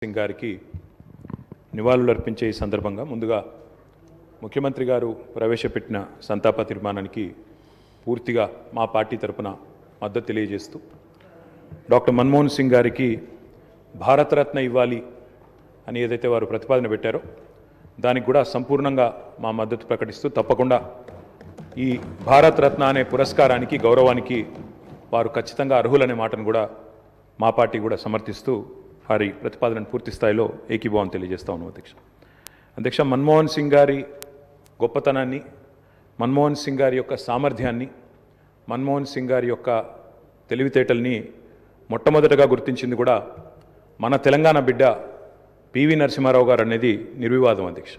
సింగ్ గారికి నివాళులు అర్పించే ఈ సందర్భంగా ముందుగా ముఖ్యమంత్రి గారు ప్రవేశపెట్టిన సంతాప తీర్మానానికి పూర్తిగా మా పార్టీ తరపున మద్దతు తెలియజేస్తూ డాక్టర్ మన్మోహన్ సింగ్ గారికి భారతరత్న ఇవ్వాలి అని ఏదైతే వారు ప్రతిపాదన పెట్టారో దానికి కూడా సంపూర్ణంగా మా మద్దతు ప్రకటిస్తూ తప్పకుండా ఈ భారతరత్న అనే పురస్కారానికి గౌరవానికి వారు ఖచ్చితంగా అర్హులనే మాటను కూడా మా పార్టీ కూడా సమర్థిస్తూ వారి ప్రతిపాదనను పూర్తి స్థాయిలో ఏకీభావం తెలియజేస్తా ఉన్నాం అధ్యక్ష మన్మోహన్ సింగ్ గారి గొప్పతనాన్ని, మన్మోహన్ సింగ్ గారి యొక్క సామర్థ్యాన్ని, మన్మోహన్ సింగ్ గారి యొక్క తెలివితేటల్ని మొట్టమొదటగా గుర్తించింది కూడా మన తెలంగాణ బిడ్డ పివి నరసింహారావు గారు అనేది నిర్వివాదం అధ్యక్ష.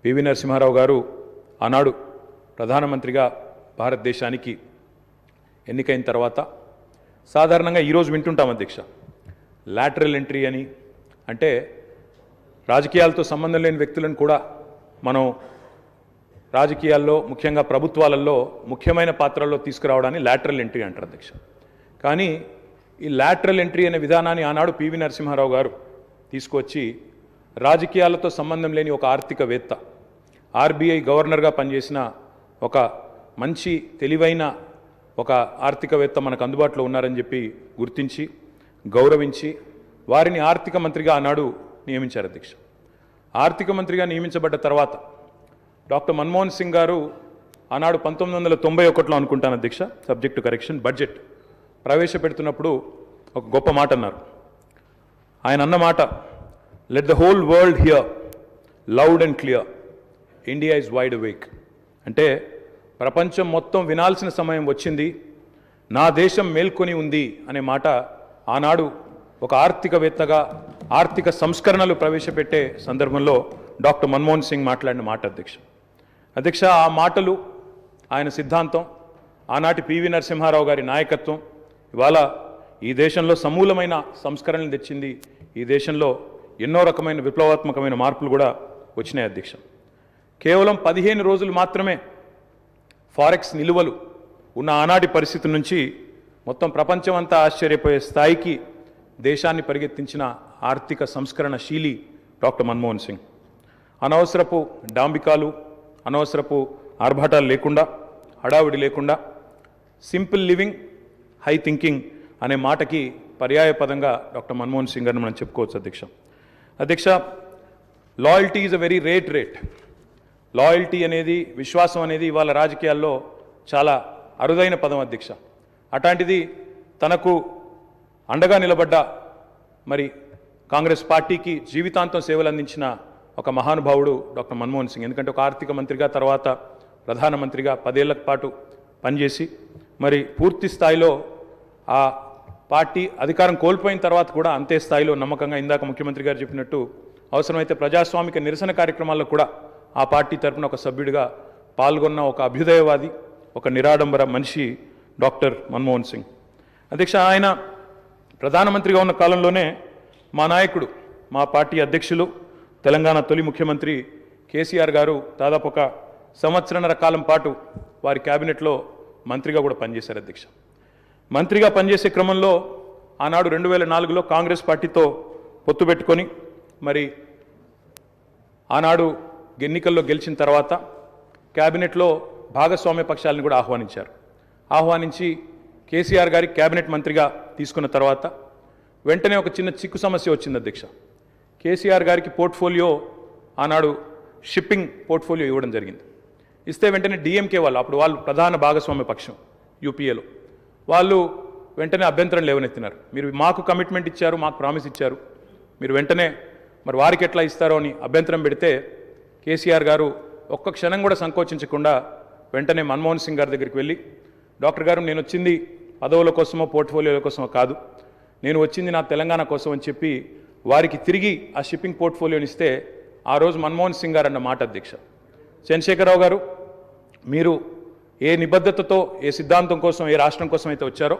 పివి నరసింహారావు గారు ఆనాడు ప్రధానమంత్రిగా భారతదేశానికి ఎన్నికైన తర్వాత సాధారణంగా ఈరోజు వింటుంటాం అధ్యక్ష, లాటరల్ ఎంట్రీ అని, అంటే రాజకీయాలతో సంబంధం లేని వ్యక్తులను కూడా మనం రాజకీయాల్లో ముఖ్యంగా ప్రభుత్వాలలో ముఖ్యమైన పాత్రల్లో తీసుకురావడాన్ని లాటరల్ ఎంట్రీ అంటారు అధ్యక్ష. కానీ ఈ లాటరల్ ఎంట్రీ అనే విధానాన్ని ఆనాడు పివి నరసింహారావు గారు తీసుకొచ్చి రాజకీయాలతో సంబంధం లేని ఒక ఆర్థికవేత్త, ఆర్బీఐ గవర్నర్గా పనిచేసిన ఒక మంచి తెలివైన ఒక ఆర్థికవేత్త మనకు అందుబాటులో ఉన్నారని చెప్పి గుర్తించి గౌరవించి వారిని ఆర్థిక మంత్రిగా ఆనాడు నియమించారు అధ్యక్ష. ఆర్థిక మంత్రిగా నియమించబడ్డ తర్వాత డాక్టర్ మన్మోహన్ సింగ్ గారు ఆనాడు 1991లో అనుకుంటాను అధ్యక్ష, సబ్జెక్ట్ టు కరెక్షన్, బడ్జెట్ ప్రవేశపెడుతున్నప్పుడు ఒక గొప్ప మాట అన్నారు. ఆయన అన్న మాట, let the whole world here loud and clear, India is wide awake. అంటే ప్రపంచం మొత్తం వినాల్సిన సమయం వచ్చింది, నా దేశం మేల్కొని ఉంది అనే మాట ఆనాడు ఒక ఆర్థికవేత్తగా ఆర్థిక సంస్కరణలు ప్రవేశపెట్టే సందర్భంలో డాక్టర్ మన్మోహన్ సింగ్ మాట్లాడిన మాట అధ్యక్ష. ఆ మాటలు, ఆయన సిద్ధాంతం, ఆనాటి పివి నరసింహారావు గారి నాయకత్వం ఇవాళ ఈ దేశంలో సమూలమైన సంస్కరణలు తెచ్చింది. ఈ దేశంలో ఎన్నో రకమైన విప్లవాత్మకమైన మార్పులు కూడా వచ్చినాయి అధ్యక్ష. కేవలం 15 రోజులు మాత్రమే ఫారెక్స్ నిలువలు ఉన్న ఆనాటి పరిస్థితి నుంచి మొత్తం ప్రపంచం అంతా ఆశ్చర్యపోయే స్థాయికి దేశాన్ని పరిగెత్తించిన ఆర్థిక సంస్కరణశీలి డాక్టర్ మన్మోహన్ సింగ్. అనవసరపు డాంబికాలు, అనవసరపు ఆర్భాటాలు లేకుండా, హడావిడి లేకుండా సింపుల్ లివింగ్, హై థింకింగ్ అనే మాటకి పర్యాయ పదంగా డాక్టర్ మన్మోహన్ సింగ్ గారిని మనం చెప్పుకోవచ్చు అధ్యక్ష. Loyalty is a very rate. Loyalty అనేది, విశ్వాసం అనేది ఇవాళ రాజకీయాల్లో చాలా అరుదైన పదం అధ్యక్ష. అట్లాంటిది తనకు అండగా నిలబడ్డ మరి కాంగ్రెస్ పార్టీకి జీవితాంతం సేవలు అందించిన ఒక మహానుభావుడు డాక్టర్ మన్మోహన్ సింగ్. ఎందుకంటే ఒక ఆర్థిక మంత్రిగా, తర్వాత ప్రధానమంత్రిగా 10 ఏళ్ల పాటు పనిచేసి మరి పూర్తి స్థాయిలో ఆ పార్టీ అధికారం కోల్పోయిన తర్వాత కూడా అంతే స్థాయిలో నమ్మకంగా, ఇందాక ముఖ్యమంత్రి గారు చెప్పినట్టు అవసరమైతే ప్రజాస్వామిక నిరసన కార్యక్రమాల్లో కూడా ఆ పార్టీ తరపున ఒక సభ్యుడిగా పాల్గొన్న ఒక అభ్యుదయవాది, ఒక నిరాడంబర మనిషి డాక్టర్ మన్మోహన్ సింగ్ అధ్యక్ష. ఆయన ప్రధానమంత్రిగా ఉన్న కాలంలోనే మా నాయకుడు, మా పార్టీ అధ్యక్షులు, తెలంగాణ తొలి ముఖ్యమంత్రి కేసీఆర్ గారు దాదాపు ఒక 1.5 సంవత్సరాల కాలం పాటు వారి క్యాబినెట్లో మంత్రిగా కూడా పనిచేశారు అధ్యక్ష. మంత్రిగా పనిచేసే క్రమంలో ఆనాడు 2004లో కాంగ్రెస్ పార్టీతో పొత్తు పెట్టుకొని మరి ఆనాడు ఎన్నికల్లో గెలిచిన తర్వాత క్యాబినెట్లో భాగస్వామ్య పక్షాలను కూడా ఆహ్వానించి కేసీఆర్ గారి క్యాబినెట్ మంత్రిగా తీసుకున్న తర్వాత వెంటనే ఒక చిన్న చిక్కు సమస్య వచ్చింది అధ్యక్ష. కేసీఆర్ గారికి పోర్ట్ఫోలియో, ఆనాడు షిప్పింగ్ పోర్ట్ఫోలియో ఇవ్వడం జరిగింది. ఇస్తే వెంటనే డిఎంకే వాళ్ళు, అప్పుడు వాళ్ళు ప్రధాన భాగస్వామ్య పక్షం యూపీఏలో, వాళ్ళు వెంటనే అభ్యంతరం లేవనెత్తినారు. మీరు మాకు కమిట్మెంట్ ఇచ్చారు, మాకు ప్రామిస్ ఇచ్చారు, మీరు వెంటనే మరి వారికి ఎట్లా ఇస్తారో అని అభ్యంతరం పెడితే కేసీఆర్ గారు ఒక్క క్షణం కూడా సంకోచించకుండా వెంటనే మన్మోహన్ సింగ్ గారి దగ్గరికి వెళ్ళి, డాక్టర్ గారు, నేను వచ్చింది పదవుల కోసమో పోర్ట్ఫోలియోల కోసమో కాదు, నేను వచ్చింది నా తెలంగాణ కోసం అని చెప్పి వారికి తిరిగి ఆ షిప్పింగ్ పోర్ట్ఫోలియోని ఇస్తే ఆ రోజు మన్మోహన్ సింగ్ గారు అన్న మాట అధ్యక్ష, చంద్రశేఖరరావు గారు, మీరు ఏ నిబద్ధతతో, ఏ సిద్ధాంతం కోసం, ఏ రాష్ట్రం కోసం అయితే వచ్చారో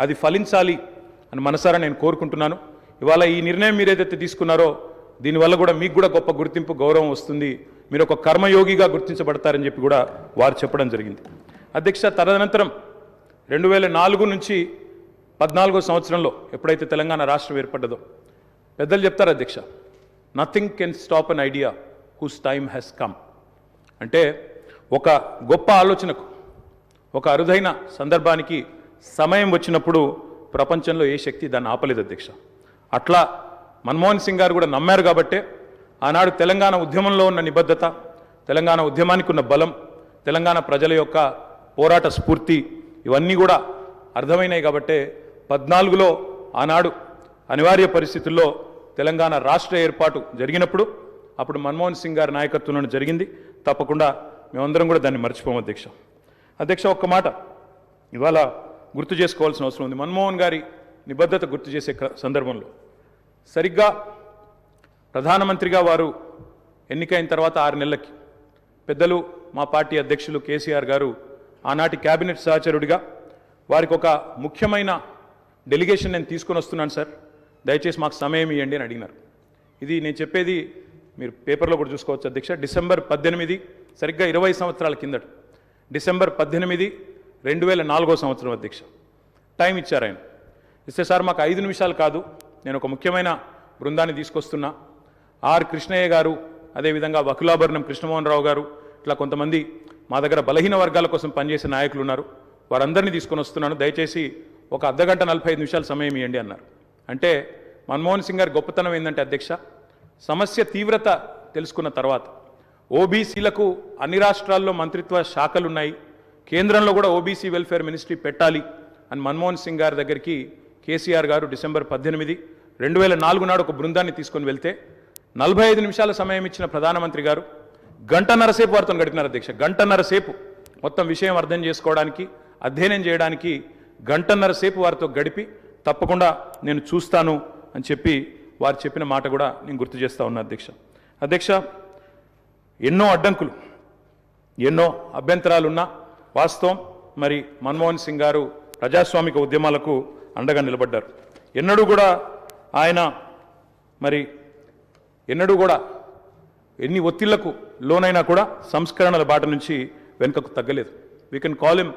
అది ఫలించాలి అని మనసారా నేను కోరుకుంటున్నాను. ఇవాళ ఈ నిర్ణయం మీరు ఏదైతే తీసుకున్నారో దీనివల్ల కూడా మీకు కూడా గొప్ప గుర్తింపు, గౌరవం వస్తుంది, మీరు ఒక కర్మయోగిగా గుర్తించబడతారని చెప్పి కూడా వారు చెప్పడం జరిగింది అధ్యక్ష. తదనంతరం 2004 నుంచి 14వ సంవత్సరంలో ఎప్పుడైతే తెలంగాణ రాష్ట్రం ఏర్పడ్డదో పెద్దలు చెప్తారు అధ్యక్ష, nothing can stop an idea who's time has come. అంటే ఒక గొప్ప ఆలోచనకు, ఒక అరుదైన సందర్భానికి సమయం వచ్చినప్పుడు ప్రపంచంలో ఏ శక్తి దాన్ని ఆపలేదు అధ్యక్ష. అట్లా మన్మోహన్ సింగ్ గారు కూడా నమ్మారు కాబట్టే ఆనాడు తెలంగాణ ఉద్యమంలో ఉన్న నిబద్ధత, తెలంగాణ ఉద్యమానికి ఉన్న బలం, తెలంగాణ ప్రజల యొక్క పోరాట స్ఫూర్తి ఇవన్నీ కూడా అర్థమైనాయి కాబట్టే 14లో ఆనాడు అనివార్య పరిస్థితుల్లో తెలంగాణ రాష్ట్ర ఏర్పాటు జరిగినప్పుడు అప్పుడు మన్మోహన్ సింగ్ గారి నాయకత్వంలో జరిగింది. తప్పకుండా మేమందరం కూడా దాన్ని మర్చిపోము అధ్యక్ష. అధ్యక్ష, ఒక్క మాట ఇవాళ గుర్తు చేసుకోవాల్సిన అవసరం ఉంది. మన్మోహన్ గారి నిబద్ధత గుర్తు చేసే సందర్భంలో సరిగ్గా ప్రధానమంత్రిగా వారు ఎన్నికైన తర్వాత 6 నెలలకి పెద్దలు మా పార్టీ అధ్యక్షులు కేసీఆర్ గారు ఆనాటి కేబినెట్ సహచరుడిగా వారికి ఒక ముఖ్యమైన డెలిగేషన్ నేను తీసుకొని వస్తున్నాను సార్, దయచేసి మాకు సమయం ఇవ్వండి అని అడిగినారు. ఇది నేను చెప్పేది మీరు పేపర్లో కూడా చూసుకోవచ్చు అధ్యక్ష. డిసెంబర్ 18, సరిగ్గా 20 సంవత్సరాల కిందట, డిసెంబర్ 18, 2004 సంవత్సరం అధ్యక్ష. టైం ఇచ్చారు ఆయన. ఇస్తే సార్ మాకు 5 నిమిషాలు కాదు, నేను ఒక ముఖ్యమైన బృందాన్ని తీసుకొస్తున్నా, ఆర్ కృష్ణయ్య గారు, అదేవిధంగా వకులాభరణం కృష్ణమోహన్ రావు గారు, ఇట్లా కొంతమంది మా దగ్గర బలహీన వర్గాల కోసం పనిచేసే నాయకులు ఉన్నారు, వారందరినీ తీసుకొని వస్తున్నాను, దయచేసి ఒక అర్ధగంట 45 నిమిషాలు సమయం ఇవ్వండి అన్నారు. అంటే మన్మోహన్ సింగ్ గారి గొప్పతనం ఏంటంటే అధ్యక్ష, సమస్య తీవ్రత తెలుసుకున్న తర్వాత ఓబీసీలకు అన్ని రాష్ట్రాల్లో మంత్రిత్వ శాఖలున్నాయి, కేంద్రంలో కూడా ఓబీసీ వెల్ఫేర్ మినిస్ట్రీ పెట్టాలి అని మన్మోహన్ సింగ్ గారి దగ్గరికి కేసీఆర్ గారు డిసెంబర్ 18, 2004 నాడు ఒక బృందాన్ని తీసుకొని వెళ్తే 45 నిమిషాల సమయం ఇచ్చిన ప్రధానమంత్రి గారు గంటన్నర సేపు వారితో గడిపినారు అధ్యక్ష. గంటన్నర సేపు మొత్తం విషయం అర్థం చేసుకోవడానికి, అధ్యయనం చేయడానికి గంటన్నర సేపు వారితో గడిపి తప్పకుండా నేను చూస్తాను అని చెప్పి వారు చెప్పిన మాట కూడా నేను గుర్తు చేస్తా ఉన్నా అధ్యక్ష. అధ్యక్ష, ఎన్నో అడ్డంకులు, ఎన్నో అభ్యంతరాలున్నా వాస్తవం మరి మన్మోహన్ సింగ్ గారు ప్రజాస్వామిక ఉద్యమాలకు అండగా నిలబడ్డారు. ఎన్నడూ కూడా ఆయన మరి ఎన్నడూ కూడా ఎన్ని ఒత్తిళ్లకు లోనైనా కూడా సంస్కరణల బాట నుంచి వెనుకకు తగ్గలేదు. We can call him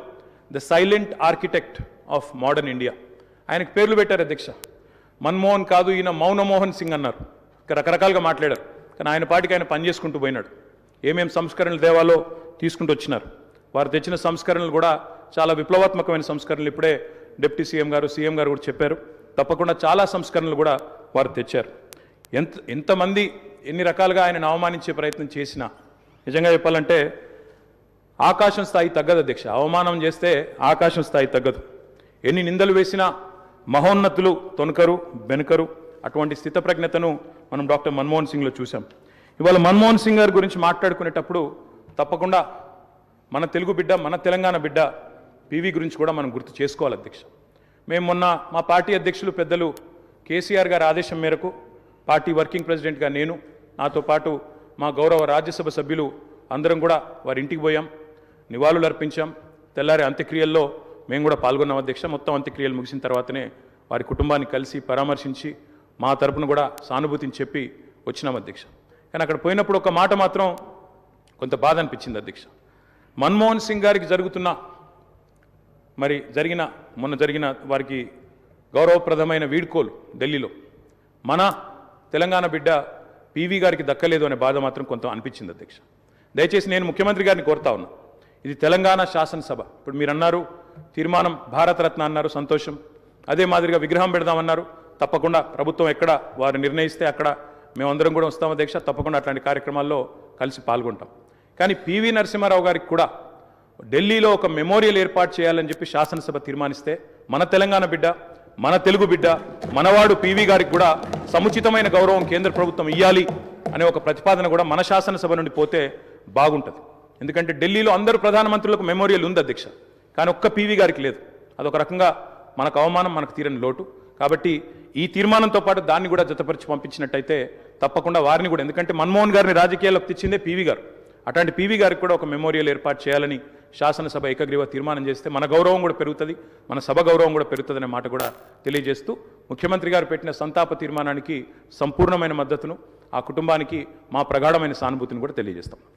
the silent architect of modern India. ఆయనకు పేర్లు పెట్టారు అధ్యక్ష. మన్మోహన్ కాదు, ఈయన మౌనమోహన్ సింగ్ అన్నారు. రకరకాలుగా మాట్లాడారు, కానీ ఆయన పాటికి ఆయన పనిచేసుకుంటూ పోయినాడు. ఏమేం సంస్కరణలు దేవాలో తీసుకుంటూ వచ్చినారు. వారు తెచ్చిన సంస్కరణలు కూడా చాలా విప్లవాత్మకమైన సంస్కరణలు. ఇప్పుడే డిప్యూటీ సీఎం గారు కూడా చెప్పారు. తప్పకుండా చాలా సంస్కరణలు కూడా వారు తెచ్చారు. ఎంతమంది ఎన్ని రకాలుగా ఆయనను అవమానించే ప్రయత్నం చేసినా నిజంగా చెప్పాలంటే ఆకాశం స్థాయి తగ్గదు అధ్యక్ష. అవమానం చేస్తే ఆకాశం స్థాయి తగ్గదు. ఎన్ని నిందలు వేసినా మహోన్నతులు తొనకరు, బెనకరు. అటువంటి స్థితప్రజ్ఞతను మనం డాక్టర్ మన్మోహన్ సింగ్లో చూసాం. ఇవాళ మన్మోహన్ సింగ్ గారి గురించి మాట్లాడుకునేటప్పుడు తప్పకుండా మన తెలుగు బిడ్డ, మన తెలంగాణ బిడ్డ పివి గురించి కూడా మనం గుర్తు చేసుకోవాలి అధ్యక్ష. మేము మొన్న మా పార్టీ అధ్యక్షులు పెద్దలు కేసీఆర్ గారి ఆదేశం మేరకు పార్టీ వర్కింగ్ ప్రెసిడెంట్గా నేను, నాతో పాటు మా గౌరవ రాజ్యసభ సభ్యులు అందరం కూడా వారి ఇంటికి పోయాం, నివాళులు అర్పించాం. తెల్లారి అంత్యక్రియల్లో మేము కూడా పాల్గొన్నాం అధ్యక్ష. మొత్తం అంత్యక్రియలు ముగిసిన తర్వాతనే వారి కుటుంబాన్ని కలిసి పరామర్శించి మా తరపున కూడా సానుభూతిని చెప్పి వచ్చినాం అధ్యక్ష. కానీ అక్కడ పోయినప్పుడు ఒక మాట మాత్రం కొంత బాధ అనిపించింది అధ్యక్ష. మన్మోహన్ సింగ్ గారికి మొన్న జరిగిన వారికి గౌరవప్రదమైన వీడ్కోలు ఢిల్లీలో మన తెలంగాణ బిడ్డ పివి గారికి దక్కలేదు అనే బాధ మాత్రం కొంత అనిపించింది అధ్యక్ష. దయచేసి నేను ముఖ్యమంత్రి గారిని కోరుతా ఉన్నా, ఇది తెలంగాణ శాసనసభ. ఇప్పుడు మీరు అన్నారు తీర్మానం భారతరత్న అన్నారు, సంతోషం. అదే మాదిరిగా విగ్రహం పెడదామన్నారు. తప్పకుండా ప్రభుత్వం ఎక్కడ వారు నిర్ణయిస్తే అక్కడ మేమందరం కూడా వస్తాం అధ్యక్ష. తప్పకుండా అట్లాంటి కార్యక్రమాల్లో కలిసి పాల్గొంటాం. కానీ పివి నరసింహారావు గారికి కూడా ఢిల్లీలో ఒక మెమోరియల్ ఏర్పాటు చేయాలని చెప్పి శాసనసభ తీర్మానిస్తే మన తెలంగాణ బిడ్డ, మన తెలుగు బిడ్డ, మనవాడు పివి గారికి కూడా సముచితమైన గౌరవం కేంద్ర ప్రభుత్వం ఇవ్వాలి అనే ఒక ప్రతిపాదన కూడా మన శాసనసభ నుండి పోతే బాగుంటుంది. ఎందుకంటే ఢిల్లీలో అందరూ ప్రధానమంత్రులకు మెమోరియల్ ఉంది అధ్యక్ష, కానీ ఒక్క పివి గారికి లేదు. అదొక రకంగా మనకు అవమానం, మనకు తీరని లోటు. కాబట్టి ఈ తీర్మానంతో పాటు దాన్ని కూడా జతపరిచి పంపించినట్టయితే తప్పకుండా వారిని కూడా, ఎందుకంటే మన్మోహన్ గారిని రాజకీయాల్లోకి తెచ్చిందే పివి గారు, అట్లాంటి పివి గారికి కూడా ఒక మెమోరియల్ ఏర్పాటు చేయాలని శాసనసభ ఏకగ్రీవ తీర్మానం చేస్తే మన గౌరవం కూడా పెరుగుతుంది, మన సభ గౌరవం కూడా పెరుగుతుందనే మాట కూడా తెలియజేస్తూ ముఖ్యమంత్రి గారు పెట్టిన సంతాప తీర్మానానికి సంపూర్ణమైన మద్దతును, ఆ కుటుంబానికి మా ప్రగాఢమైన సానుభూతిని కూడా తెలియజేస్తాం.